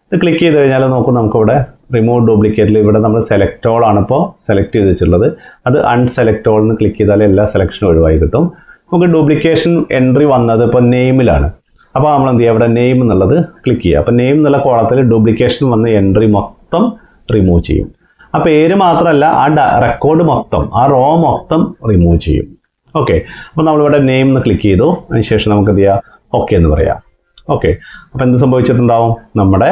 Speaker 1: ഇത് ക്ലിക്ക് ചെയ്ത് കഴിഞ്ഞാൽ നോക്കും നമുക്കിവിടെ റിമൂവ് ഡ്യൂപ്ലിക്കേറ്റിൽ ഇവിടെ നമ്മൾ സെലക്ട് ഓൾ ആണ് ഇപ്പോൾ സെലക്ട് ചെയ്ത് വെച്ചിട്ടുള്ളത്. അത് അൺസെലക്ട് ഓൾ എന്ന് ക്ലിക്ക് ചെയ്താൽ എല്ലാ സെലക്ഷനും ഒഴിവായി കിട്ടും. നമുക്ക് ഡ്യൂപ്ലിക്കേഷൻ എൻട്രി വന്നത് ഇപ്പോൾ നെയിമിലാണ്. അപ്പോൾ നമ്മൾ എന്ത് ചെയ്യുക, ഇവിടെ നെയിം എന്നുള്ളത് ക്ലിക്ക് ചെയ്യുക. അപ്പോൾ നെയിം എന്നുള്ള കോളത്തിൽ ഡ്യൂപ്ലിക്കേഷൻ വന്ന എൻട്രി മൊത്തം റിമൂവ് ചെയ്യും. ആ പേര് മാത്രമല്ല, ആ റെക്കോർഡ് മൊത്തം, ആ റോ മൊത്തം റിമൂവ് ചെയ്യും. ഓക്കെ, അപ്പോൾ നമ്മളിവിടെ നെയിം എന്ന് ക്ലിക്ക് ചെയ്തു. അതിനുശേഷം നമുക്ക് എന്ത് ചെയ്യാം, ഓക്കെ എന്ന് പറയാം. ഓക്കെ, അപ്പോൾ എന്ത് സംഭവിച്ചിട്ടുണ്ടാവും, നമ്മുടെ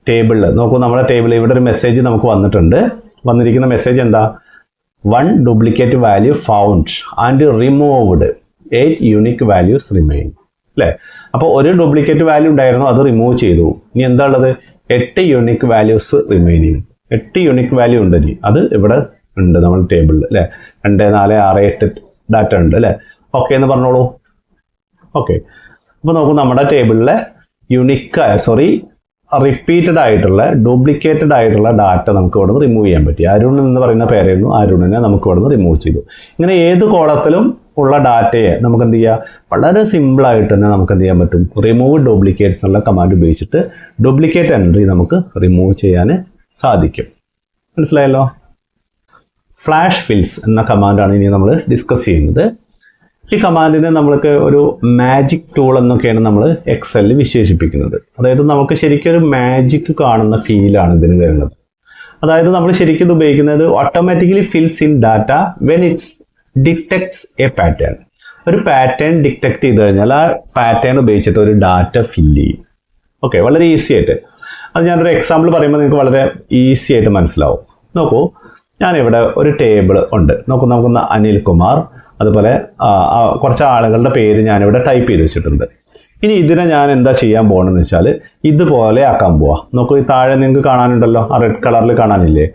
Speaker 1: ടേബിളിൽ നോക്കൂ, നമ്മുടെ ടേബിളിൽ ഇവിടെ ഒരു മെസ്സേജ് നമുക്ക് വന്നിട്ടുണ്ട്. വന്നിരിക്കുന്ന മെസ്സേജ് എന്താ, 1 duplicate value found and removed 8 unique values remain അല്ലേ. അപ്പോൾ ഒരു ഡ്യൂപ്ലിക്കേറ്റ് വാല്യൂ ഉണ്ടായിരുന്നു, അത് റിമൂവ് ചെയ്തു. ഇനി എന്താ ഉള്ളത്, 8 unique values remaining. 8 unique value ഉണ്ട്, ഇനി അത് ഇവിടെ ഉണ്ട് നമ്മൾ ടേബിളിൽ അല്ലേ. 2, 4, 6, 8 ഡാറ്റ ഉണ്ട് അല്ലേ. ഓക്കെ എന്ന് പറഞ്ഞോളൂ. ഓക്കെ, അപ്പോൾ നോക്കൂ, നമ്മുടെ ടേബിളിലെ റിപ്പീറ്റഡ് ആയിട്ടുള്ള ഡ്യൂപ്ലിക്കേറ്റഡ് ആയിട്ടുള്ള ഡാറ്റ നമുക്ക് ഇവിടെ നിന്ന് റിമൂവ് ചെയ്യാൻ പറ്റി. അരുൺ എന്ന് പറയുന്ന പേരായിരുന്നു, അരുണിനെ നമുക്ക് ഇവിടെ നിന്ന് റിമൂവ് ചെയ്തു. ഇങ്ങനെ ഏത് കോളത്തിലും ഉള്ള ഡാറ്റയെ നമുക്ക് എന്ത് ചെയ്യുക, വളരെ സിമ്പിളായിട്ട് തന്നെ നമുക്ക് എന്ത് ചെയ്യാൻ പറ്റും, റിമൂവ് ഡ്യൂപ്ലിക്കേറ്റ്സ് എന്നുള്ള കമാൻഡ് ഉപയോഗിച്ചിട്ട് ഡ്യൂപ്ലിക്കേറ്റ് എൻട്രി നമുക്ക് റിമൂവ് ചെയ്യാൻ സാധിക്കും. മനസ്സിലായല്ലോ. ഫ്ലാഷ് ഫിൽസ് എന്ന കമാൻഡാണ് ഇനി നമ്മൾ ഡിസ്കസ് ചെയ്യുന്നത്. ഈ കമാൻഡിനെ നമ്മൾക്ക് ഒരു മാജിക് ടൂൾ എന്നൊക്കെയാണ് നമ്മൾ എക്സലിൽ വിശേഷിപ്പിക്കുന്നത്. അതായത് നമുക്ക് ശരിക്കും ഒരു മാജിക് കാണുന്ന ഫീലാണ് ഇതിന് വരുന്നത്. അതായത് നമ്മൾ ശരിക്കും ഇത് ഉപയോഗിക്കുന്നത് automatically fils in data when it's detects A pattern. ഒരു പാറ്റേൺ ഡിറ്റക്ട് ചെയ്ത് കഴിഞ്ഞാൽ ആ പാറ്റേൺ ഉപയോഗിച്ചിട്ട് ഒരു ഡാറ്റ ഫില്ല് ചെയ്യും. ഓക്കെ, വളരെ ഈസി ആയിട്ട്. അത് ഞാനൊരു എക്സാമ്പിൾ പറയുമ്പോൾ നിങ്ങൾക്ക് വളരെ ഈസി ആയിട്ട് മനസ്സിലാവും. നോക്കൂ, ഞാനിവിടെ ഒരു ടേബിൾ ഉണ്ട്. നമുക്കൊന്ന് അനിൽ കുമാർ, അതുപോലെ കുറച്ച് ആളുകളുടെ പേര് ഞാനിവിടെ ടൈപ്പ് ചെയ്ത് വെച്ചിട്ടുണ്ട്. ഇനി ഇതിനെ ഞാൻ എന്താ ചെയ്യാൻ പോകണമെന്ന് വെച്ചാൽ ഇതുപോലെ ആക്കാൻ പോവാം. നോക്കൂ, ഈ താഴെ നിങ്ങൾക്ക് കാണാനുണ്ടല്ലോ, ആ റെഡ് കളറിൽ കാണാനില്ലേ.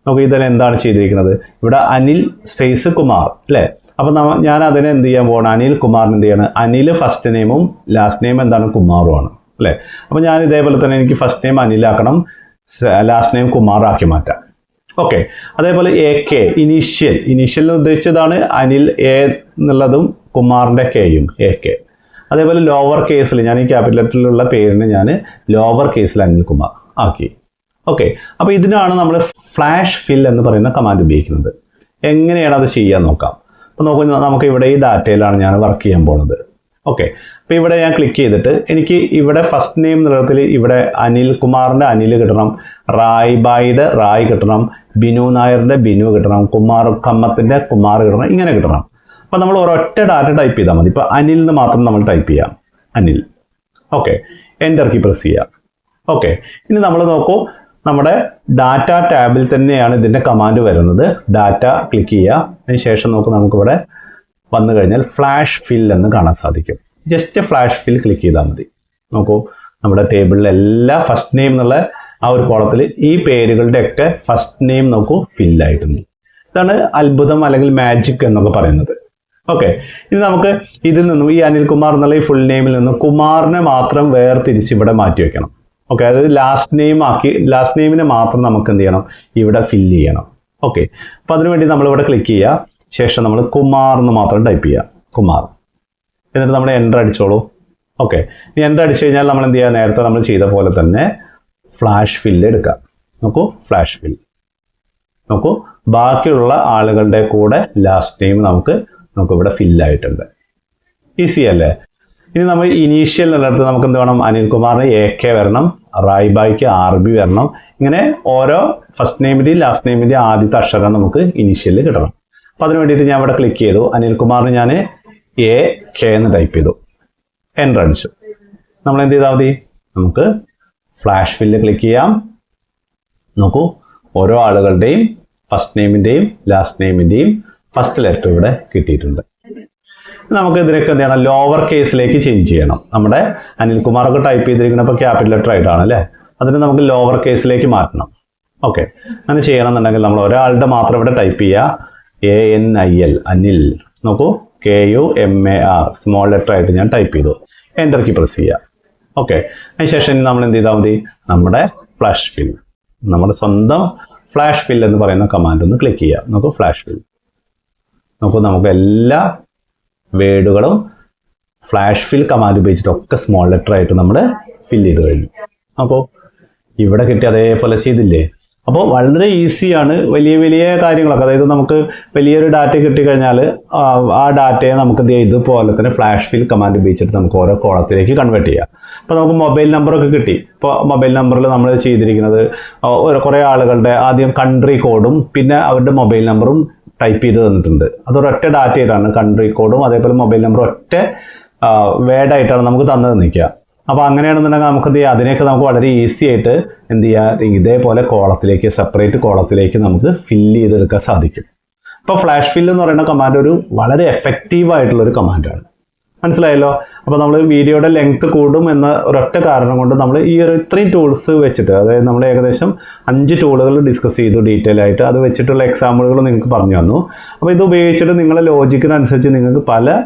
Speaker 1: നോക്കൂ, ഇതിനെ എന്താണ് ചെയ്തിരിക്കുന്നത്, ഇവിടെ അനിൽ സ്പേസ് കുമാർ അല്ലേ. അപ്പം ഞാൻ അതിനെ എന്ത് ചെയ്യാൻ പോകണം, അനിൽ കുമാറിന് എന്ത് ചെയ്യണം, അനിൽ ഫസ്റ്റ് നെയിമും ലാസ്റ്റ് നെയിം എന്താണ് കുമാറുമാണ് അല്ലേ. അപ്പം ഞാൻ ഇതേപോലെ തന്നെ എനിക്ക് ഫസ്റ്റ് നെയിം അനിലാക്കണം, ലാസ്റ്റ് നെയിം കുമാറാക്കി മാറ്റാം. ഓക്കെ. അതേപോലെ AK ഇനീഷ്യൽ ഉദ്ദേശിച്ചതാണ് അനിൽ A എന്നുള്ളതും കുമാറിൻ്റെ Kയും AK. അതേപോലെ ലോവർ കേസിൽ ഞാൻ ഈ ക്യാപിറ്റൽ ലെറ്ററിലുള്ള പേരിന് ഞാൻ ലോവർ കേസിൽ അനിൽ കുമാർ ആക്കി. ഓക്കെ. അപ്പോൾ ഇതിനാണ് നമ്മൾ ഫ്ലാഷ് ഫിൽ എന്ന് പറയുന്ന കമാൻഡ് ഉപയോഗിക്കുന്നത്. എങ്ങനെയാണ് അത് ചെയ്യാൻ നോക്കാം. അപ്പോൾ നമുക്ക് ഇവിടെ ഈ ഡാറ്റയിലാണ് ഞാൻ വർക്ക് ചെയ്യാൻ പോകുന്നത്. ഓക്കെ. അപ്പോൾ ഇവിടെ ഞാൻ ക്ലിക്ക് ചെയ്തിട്ട് എനിക്ക് ഇവിടെ ഫസ്റ്റ് നെയിം നിലത്തിൽ ഇവിടെ അനിൽ കുമാറിൻ്റെ അനിൽ കിട്ടണം, റായ്ബായിയുടെ റായ് കിട്ടണം, ബിനു നായരുടെ ബിനു കിട്ടണം, കുമാർ കമ്മത്തിൻ്റെ കുമാർ കിട്ടണം, ഇങ്ങനെ കിട്ടണം. അപ്പോൾ നമ്മൾ ഒരൊറ്റ ഡാറ്റ ടൈപ്പ് ചെയ്താൽ മതി. ഇപ്പോൾ അനിലിന് മാത്രം നമ്മൾ ടൈപ്പ് ചെയ്യാം, Anil. Okay. Enter key press ചെയ്യാം. ഓക്കെ. ഇനി നമ്മൾ നോക്കൂ, നമ്മുടെ ഡാറ്റ ടാബിൽ തന്നെയാണ് ഇതിൻ്റെ കമാൻഡ് വരുന്നത്. ഡാറ്റ ക്ലിക്ക് ചെയ്യുക. അതിന് ശേഷം നമുക്കിവിടെ വന്നു കഴിഞ്ഞാൽ ഫ്ലാഷ് ഫിൽ എന്ന് കാണാൻ സാധിക്കും. ജസ്റ്റ് ഫ്ലാഷ് ഫിൽ ക്ലിക്ക് ചെയ്താൽ മതി. നോക്കൂ, നമ്മുടെ ടേബിളിലെ എല്ലാ ഫസ്റ്റ് നെയിം എന്നുള്ള ആ ഒരു കോളത്തിൽ ഈ പേരുകളുടെയൊക്കെ ഫസ്റ്റ് നെയിം നോക്കൂ ഫില്ലായിട്ടുണ്ട്. ഇതാണ് അത്ഭുതം അല്ലെങ്കിൽ മാജിക് എന്നൊക്കെ പറയുന്നത്. ഓക്കെ. ഇനി നമുക്ക് ഇതിൽ നിന്നും ഈ അനിൽകുമാർ എന്നുള്ള ഈ ഫുൾ നെയിമിൽ നിന്നും കുമാറിനെ മാത്രം വേർതിരിച്ച് ഇവിടെ മാറ്റി വെക്കണം. ഓക്കെ. അതായത് ലാസ്റ്റ് നെയിമിനെ മാത്രം നമുക്ക് എന്ത് ചെയ്യണം, ഇവിടെ ഫില്ല് ചെയ്യണം. ഓക്കെ. അപ്പോൾ അതിനുവേണ്ടി നമ്മളിവിടെ ക്ലിക്ക് ചെയ്യുക. ശേഷം നമ്മൾ കുമാർ എന്ന് മാത്രം ടൈപ്പ് ചെയ്യുക, കുമാർ. എന്നിട്ട് നമ്മൾ എൻ്റർ അടിച്ചോളൂ. ഓക്കെ. ഇനി എൻ്റർ അടിച്ചു കഴിഞ്ഞാൽ നമ്മൾ എന്ത് ചെയ്യുക, നേരത്തെ നമ്മൾ ചെയ്ത പോലെ തന്നെ ഫ്ലാഷ് ഫില്ല് എടുക്കാം. നോക്കൂ, ഫ്ലാഷ് ഫിൽ. നോക്കൂ, ബാക്കിയുള്ള ആളുകളുടെ കൂടെ ലാസ്റ്റ് നെയിം നമുക്ക് ഇവിടെ ഫില്ലായിട്ടുണ്ട്. ഈസി അല്ലേ. ഇനി നമ്മൾ ഇനീഷ്യൽ എന്നുള്ളിടത്ത് നമുക്ക് എന്ത് വേണം, അനിൽകുമാറിന് AK വരണം, റായ്ബായ്ക്ക് RB വരണം. ഇങ്ങനെ ഓരോ ഫസ്റ്റ് നെയിമിൻ്റെയും ലാസ്റ്റ് നെയിമിൻ്റെയും ആദ്യത്തെ അക്ഷരം നമുക്ക് ഇനീഷ്യലിൽ കിട്ടണം. അപ്പോൾ അതിന് വേണ്ടിയിട്ട് ഞാൻ ഇവിടെ ക്ലിക്ക് ചെയ്തു. അനിൽകുമാറിന് ഞാൻ AK എന്ന് ടൈപ്പ് ചെയ്തു, എൻ്റർ അടിച്ചു. നമ്മൾ എന്ത് ചെയ്താൽ മതി, നമുക്ക് ഫ്ലാഷ് ഫില്ല് ക്ലിക്ക് ചെയ്യാം. നോക്കൂ, ഓരോ ആളുകളുടെയും ഫസ്റ്റ് നെയിമിൻ്റെയും ലാസ്റ്റ് നെയിമിൻ്റെയും ഫസ്റ്റ് ലെറ്റർ ഇവിടെ കിട്ടിയിട്ടുണ്ട്. നമുക്ക് ഇതിനൊക്കെ എന്ത് ചെയ്യണം, ലോവർ കേസിലേക്ക് ചേഞ്ച് ചെയ്യണം. നമ്മുടെ അനിൽകുമാറൊക്കെ ടൈപ്പ് ചെയ്തിരിക്കുന്നത് ഇപ്പോൾ ക്യാപിറ്റൽ ലെറ്റർ ആയിട്ടാണ് അല്ലേ. അതിന് നമുക്ക് ലോവർ കേസിലേക്ക് മാറ്റണം. ഓക്കെ. അങ്ങനെ ചെയ്യണമെന്നുണ്ടെങ്കിൽ നമ്മൾ ഒരാളുടെ മാത്രം ഇവിടെ ടൈപ്പ് ചെയ്യുക, ANIL അനിൽ. നോക്കൂ, KUMAR സ്മോൾ ലെറ്റർ ആയിട്ട് ഞാൻ ടൈപ്പ് ചെയ്തു. എൻ്റർ കീ പ്രസ് ചെയ്യുക. ഓക്കെ. അതിനുശേഷം നമ്മൾ എന്ത് ചെയ്താൽ മതി, നമ്മുടെ ഫ്ലാഷ് ഫിൽ, നമ്മുടെ സ്വന്തം ഫ്ലാഷ് ഫിൽ എന്ന് പറയുന്ന കമാൻഡ് ഒന്ന് ക്ലിക്ക് ചെയ്യുക. നോക്കൂ, ഫ്ലാഷ് ഫിൽ. നോക്കൂ, നമുക്ക് എല്ലാ വേർഡുകളും ഫ്ലാഷ് ഫിൽ കമാൻഡ് ഉപയോഗിച്ചിട്ടൊക്കെ സ്മോൾ ലെറ്റർ ആയിട്ട് നമ്മൾ ഫിൽ ചെയ്ത് കഴിഞ്ഞു. അപ്പോൾ ഇവിടെ കിട്ടി അതേപോലെ ചെയ്തില്ലേ. അപ്പോൾ വളരെ ഈസിയാണ്. വലിയ കാര്യങ്ങളൊക്കെ, അതായത് നമുക്ക് വലിയൊരു ഡാറ്റ കിട്ടിക്കഴിഞ്ഞാൽ ആ ഡാറ്റയെ നമുക്ക് ഇതുപോലെ തന്നെ ഫ്ലാഷ് ഫിൽ കമാൻഡ് ഉപയോഗിച്ചിട്ട് നമുക്ക് ഓരോ കോളത്തിലേക്ക് കൺവേർട്ട് ചെയ്യാം. അപ്പോൾ നമുക്ക് മൊബൈൽ നമ്പറൊക്കെ കിട്ടി. ഇപ്പോൾ മൊബൈൽ നമ്പറിൽ നമ്മൾ ചെയ്തിരിക്കുന്നത് കുറേ ആളുകളുടെ ആദ്യം കൺട്രി കോഡും പിന്നെ അവരുടെ മൊബൈൽ നമ്പറും ടൈപ്പ് ചെയ്ത് തന്നിട്ടുണ്ട്. അതൊരൊറ്റ ഡാറ്റയായിട്ടാണ്, കൺട്രി കോഡും അതേപോലെ മൊബൈൽ നമ്പറും ഒറ്റ വേർഡായിട്ടാണ് നമുക്ക് തന്നത് നിൽക്കുക. അപ്പോൾ അങ്ങനെയാണെന്നുണ്ടെങ്കിൽ നമുക്ക് അതിനെയൊക്കെ നമുക്ക് വളരെ ഈസി ആയിട്ട് എന്ത് ചെയ്യുക, ഇതേപോലെ കോളത്തിലേക്ക്, സെപ്പറേറ്റ് കോളത്തിലേക്ക് നമുക്ക് ഫില്ല് ചെയ്തെടുക്കാൻ സാധിക്കും. അപ്പോൾ ഫ്ലാഷ് ഫിൽ എന്ന് പറയുന്ന കമാൻഡ് ഒരു വളരെ എഫക്റ്റീവായിട്ടുള്ളൊരു കമാൻഡാണ്. മനസ്സിലായല്ലോ. അപ്പോൾ നമ്മൾ വീഡിയോയുടെ ലെങ്ത് കൂടും എന്ന ഒരൊറ്റ കാരണം കൊണ്ട് നമ്മൾ ഈ ഇത്രയും ടൂൾസ് വെച്ചിട്ട്, അതായത് നമ്മൾ ഏകദേശം 5 ടൂളുകൾ ഡിസ്കസ് ചെയ്തു ഡീറ്റെയിൽ ആയിട്ട്. അത് വെച്ചിട്ടുള്ള എക്സാമ്പിളുകൾ നിങ്ങൾക്ക് പറഞ്ഞു തന്നു. അപ്പോൾ ഇത് ഉപയോഗിച്ചിട്ട് നിങ്ങളുടെ ലോജിക്കിനനുസരിച്ച് നിങ്ങൾക്ക് പല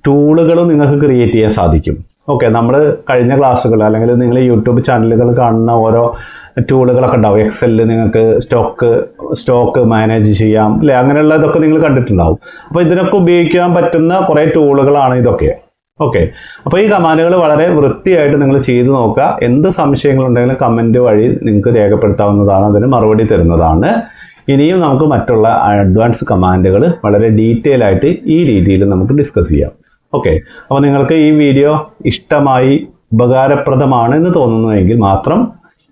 Speaker 1: ടൂളുകളും നിങ്ങൾക്ക് ക്രിയേറ്റ് ചെയ്യാൻ സാധിക്കും. ഓക്കെ. നമ്മൾ കഴിഞ്ഞ ക്ലാസ്സുകൾ അല്ലെങ്കിൽ നിങ്ങൾ യൂട്യൂബ് ചാനലുകൾ കാണുന്ന ഓരോ ടൂളുകളൊക്കെ ഉണ്ടാവും. എക്സലിൽ നിങ്ങൾക്ക് സ്റ്റോക്ക് മാനേജ് ചെയ്യാം അല്ലേ, അങ്ങനെയുള്ള ഇതൊക്കെ നിങ്ങൾ കണ്ടിട്ടുണ്ടാവും. അപ്പോൾ ഇതിനൊക്കെ ഉപയോഗിക്കാൻ പറ്റുന്ന കുറേ ടൂളുകളാണ് ഇതൊക്കെ. ഓക്കെ. അപ്പോൾ ഈ കമാൻഡുകൾ വളരെ വൃത്തിയായിട്ട് നിങ്ങൾ ചെയ്തു നോക്കുക. എന്ത് സംശയങ്ങളുണ്ടെങ്കിലും കമൻറ്റ് വഴി നിങ്ങൾക്ക് രേഖപ്പെടുത്താവുന്നതാണ്, അതിന് മറുപടി തരുന്നതാണ്. ഇനിയും നമുക്ക് മറ്റുള്ള അഡ്വാൻസ് കമാൻഡുകൾ വളരെ ഡീറ്റെയിൽ ആയിട്ട് ഈ രീതിയിൽ നമുക്ക് ഡിസ്കസ് ചെയ്യാം. ഓക്കെ. അപ്പോൾ നിങ്ങൾക്ക് ഈ വീഡിയോ ഇഷ്ടമായി, ഉപകാരപ്രദമാണെന്ന് തോന്നുന്നുവെങ്കിൽ മാത്രം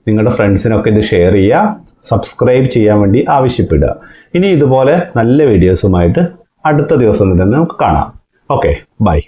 Speaker 1: നിങ്ങളുടെ ഫ്രണ്ട്സിനൊക്കെ ഇത് ഷെയർ ചെയ്യുക, സബ്സ്ക്രൈബ് ചെയ്യാൻ വേണ്ടി ആവശ്യപ്പെടുക. ഇനി ഇതുപോലെ നല്ല വീഡിയോസുമായിട്ട് അടുത്ത ദിവസം തന്നെ നമുക്ക് കാണാം. Okay, by.